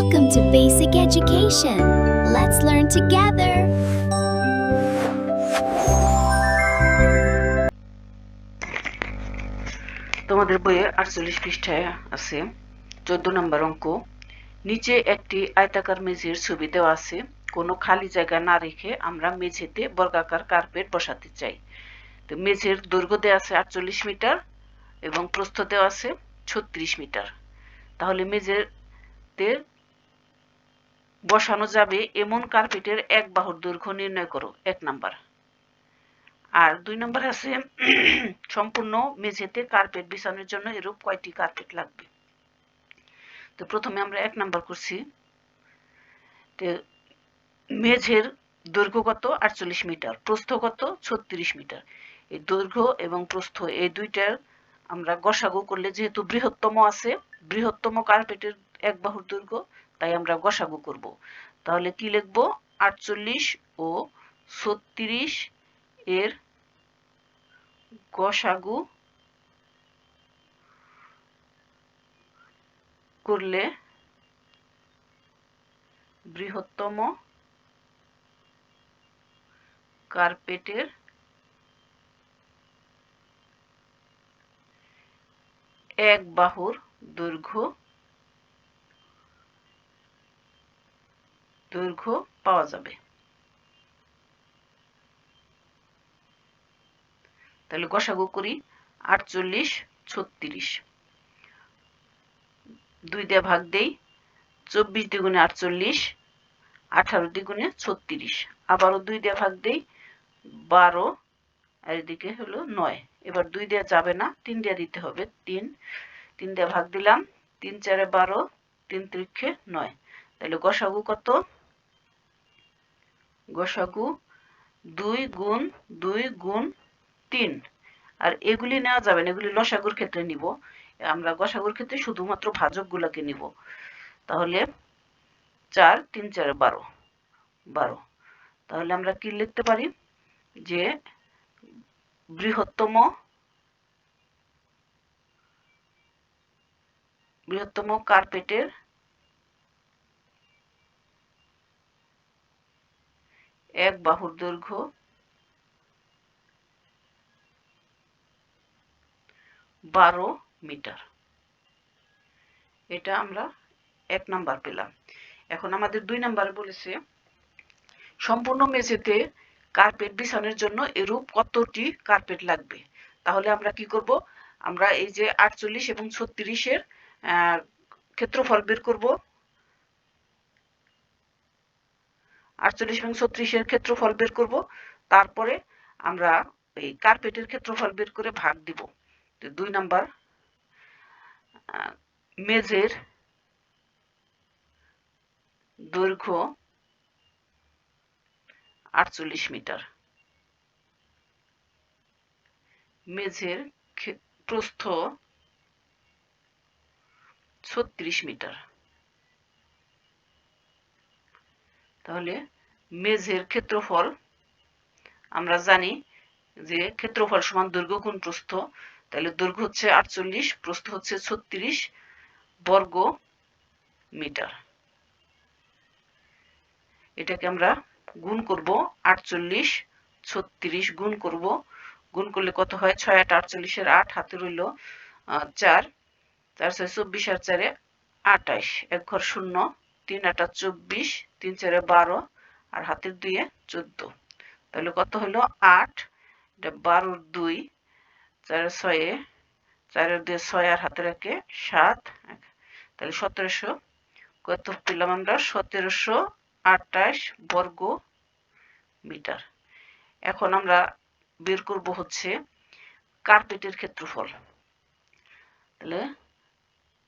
Welcome to Basic Education. Let's learn together. তোমাদের বইয়ে 48 পৃষ্ঠায় আছে 14 নম্বর অঙ্ক। নিচে একটি আয়তাকার মেঝের ছবি দেওয়া আছে। কোনো খালি জায়গা না রেখে আমরা মেঝেতে বর্গাকার কার্পেট বসাতে চাই। তো মেঝের দৈর্ঘ্য দেওয়া আছে 48 মিটার এবং প্রস্থ দেওয়া আছে 36 মিটার। তাহলে মেঝেতে বসানো যাবে এমন কার্পেটের এক বাহুর দৈর্ঘ্য নির্ণয় করো, 1 নাম্বার। আর 2 নম্বর আছে সম্পূর্ণ মেঝেতে কার্পেট বিছানোর জন্য এরূপ কয়টি কার্পেট লাগবে। তো প্রথমে আমরা 1 নাম্বার করছি। তো মেঝের দৈর্ঘ্য কত 48 মিটার, প্রস্থ কত 36 মিটার। এই দৈর্ঘ্য এবং প্রস্থ এই দুইটার আমরা গসাগু করলে, যেহেতু বৃহত্তম আছে, বৃহত্তম কার্পেটের এক বাহুর দৈর্ঘ্য, তাই আমরা গসাগু করব। তাহলে কি লিখব, 48 ও 36 এর গসাগু করলে বৃহত্তম কার্পেটের এক বাহুর দৈর্ঘ্য পাওয়া যাবে। তাহলে গসাগু করি, 48 36, 2 দিয়ে ভাগ দেই, 24 দ্বিগুণে 48, 18 দ্বিগুণে 36, আবারও 2 দিয়ে ভাগ দেই, 12, আর এদিকে হলো 9। এবার 2 দিয়ে যাবে না, 3 দিয়ে দিতে হবে, 3 দিয়ে ভাগ দিলাম, 3 4 12, 3 3 9। তাহলে গসাগু কত, গসাগু 2 গুণ 2 গুণ 3। আর এগুলি নেওয়া যাবে না, এগুলি লসাগুর ক্ষেত্রে নিব। আমরা গসাগুর ক্ষেত্রে শুধুমাত্র ভাজকগুলোকে নিব। তাহলে 4 3 4 12, 12। তাহলে আমরা কি লিখতে পারি, যে বৃহত্তম কার্পেটের এক বাহুর দৈর্ঘ্য 12 মিটার। এটা আমরা 1 নাম্বার পেলাম। এখন আমাদের 2 নাম্বারে বলেছে সম্পূর্ণ মেঝেতে কার্পেট বিছানোর জন্য এরূপ কতটি কার্পেট লাগবে। তাহলে আমরা কি করব, আমরা এই যে 48 এবং 36 এর ক্ষেত্রফল বের করব। 48 এবং 36 এর ক্ষেত্রফল বের করব, তারপরে আমরা এই কার্পেটের ক্ষেত্রফল বের করে ভাগ দিব। তো 2 নাম্বার, মেঝের দৈর্ঘ্য 48 মিটার, মেঝের প্রস্থ 36 মিটার। তাহলে মেঝের ক্ষেত্রফল আমরা জানি যে ক্ষেত্রফল সমান দৈর্ঘ্য গুণ প্রস্থ। তাহলে দৈর্ঘ্য হচ্ছে 48, প্রস্থ হচ্ছে 36 বর্গ মিটার। এটাকে আমরা গুণ করব, 48 36 গুণ করব। গুণ করলে কত হয়, 6 8 48 এর 8, হাতে রইল 4, 4 6 24 আর 4 28, এক ঘর শূন্য, 3 8 24, 3 4 12, আর হাতের 2 14। তাহলে কত হলো 8, এটা 12 2, 4 6, 4 2 6, আর হাতের 1 7। তাহলে 1700, কত পেলাম আমরা, 1728 বর্গ মিটার। এখন আমরা বের করব হচ্ছে কার্পেটের ক্ষেত্রফল। তাহলে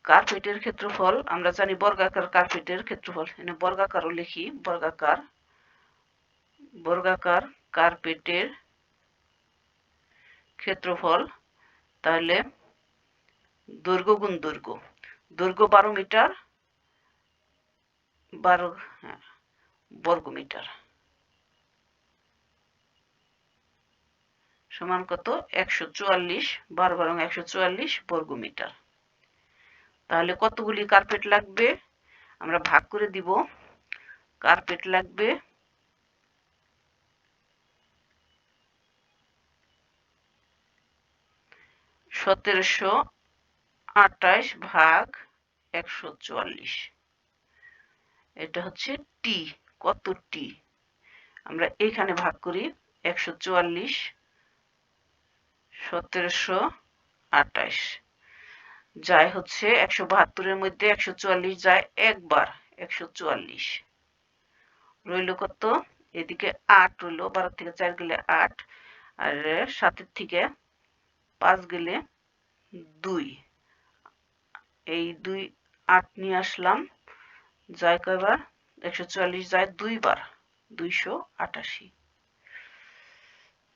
কার্পেটের ক্ষেত্রফল আমরা জানি, বর্গাকার কার্পেটের ক্ষেত্রফল, এখানে বর্গাকারও লিখি, বর্গাকার কার্পেটের ক্ষেত্রফল। তাহলে দৈর্ঘ্য গুণ দৈর্ঘ্য, দৈর্ঘ্য 12 মিটার, 12 বর্গ মিটার সমান কত, 144, 12 বরং 144 বর্গ মিটার। তাহলে কতগুলি কার্পেট লাগবে, আমরা ভাগ করে দিব। কার্পেট লাগবে 1728 ভাগ 144। এটা হচ্ছে টি। কত টি? আমরা এইখানে ভাগ করি 144 1728 যায় হচ্ছে 172 মধ্যে 144 যায় একবার 144 রইল কত? এদিকে 8 রইল, 12 থেকে 4 গেলে 8 আর 7 থেকে 5 গেলে 2। এই 2 8 নিয়ে আসলাম, যায় কয়বার? 144 যায় 2 বার, 288।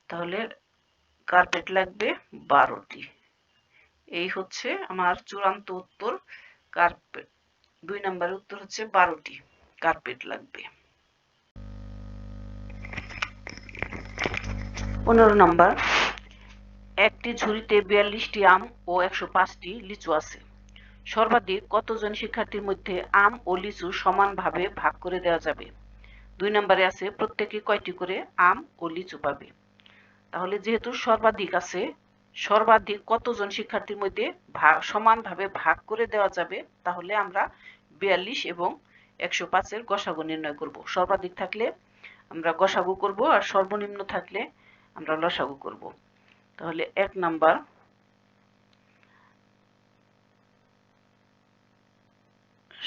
তাহলে কার্পেট লাগবে 12টি। এই হচ্ছে আমার চূড়ান্ত উত্তর। কার্পেট 2 নম্বরের উত্তর হচ্ছে 12টি কার্পেট লাগবে। 15 নম্বর, একটি ঝুড়িতে 42টি আম ও 105টি লিচু আছে। সর্বাধিক কতজন শিক্ষার্থীর মধ্যে আম ও লিচু সমানভাবে ভাগ করে দেওয়া যাবে? 2 নম্বরে আছে প্রত্যেকে কয়টি করে আম ও লিচু পাবে। তাহলে যেহেতু সর্বাধিক আছে, সর্বাধিক কতজন শিক্ষার্থীর মধ্যে সমানভাবে ভাগ করে দেওয়া যাবে, তাহলে আমরা 42 এবং 105-এর গসাগু নির্ণয় করব। সর্বাধিক থাকলে আমরা গসাগু করব, আর সর্বনিম্ন থাকলে আমরা লসাগু করব। তাহলে 1 নাম্বার,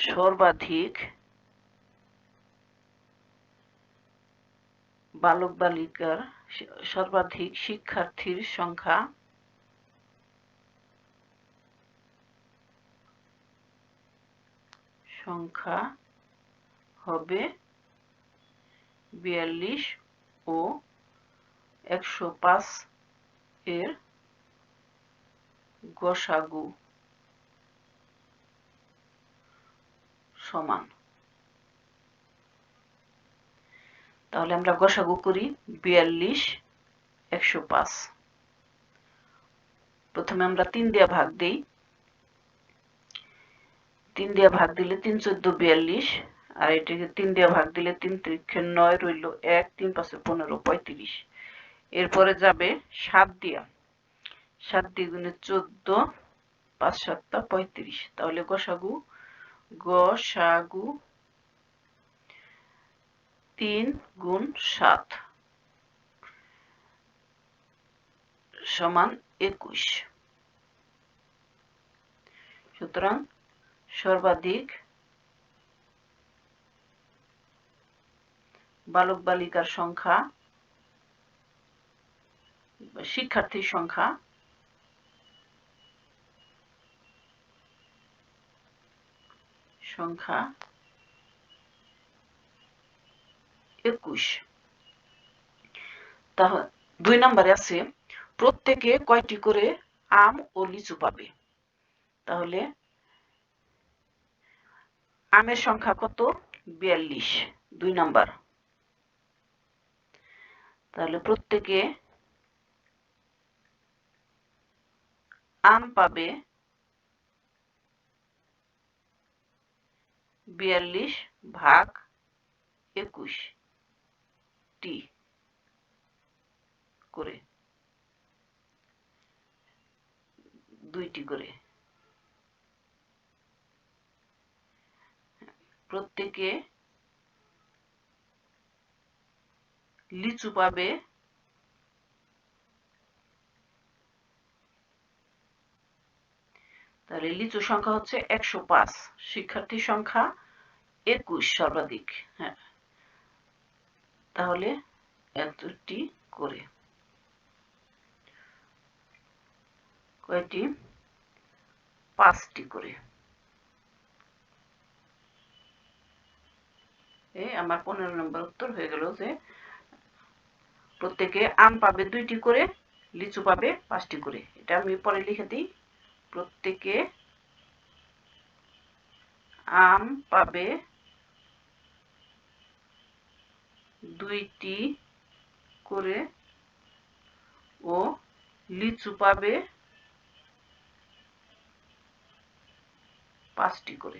সর্বাধিক বালক বালিকার সর্বাধিক শিক্ষার্থীর সংখ্যা হবে 42 ও 105 এর গসাগু সমান। তাহলে আমরা গসাগু করি 42 105। প্রথমে আমরা 3 দিয়ে ভাগ দেই। 3 দিয়ে ভাগ দিলে 3 14 42, আর এটাকে 3 দিয়ে ভাগ দিলে 3 3 9 রইল 1, 3 5 15 35। এরপরে যাবে 7 দিয়া, 7 দিয়ে গুণে 14, 5 7 35। তাহলে গসাগু 3 গুণ 7 সমান 21। সুতরাং সর্বাধিক বালক বালিকার সংখ্যা, শিক্ষার্থীর সংখ্যা সংখ্যা 21। তাহলে 2 নম্বরে আছে প্রত্যেকে কয়টি করে আম ও লিচু পাবে। তাহলে আমের সংখ্যা কত? 42, 2 নাম্বার। তাহলে প্রত্যেকে আম পাবে 42 ভাগ 21 টি করে, 2টি করে। প্রত্যেকে লিচু পাবে তাহলে লিচু সংখ্যা হচ্ছে 105, শিক্ষার্থীর সংখ্যা 21 সর্বাধিক। হ্যাঁ, তাহলে এতটি করে। কয়টি? 5টি করে। আমার 15 নম্বর উত্তর হয়ে গেল যে প্রত্যেকে আম পাবে 2টি করে, লিচু পাবে 5টি করে। এটা আমি পরে লিখে দিই। প্রত্যেকে আম পাবে 2টি করে ও লিচু পাবে 5টি করে।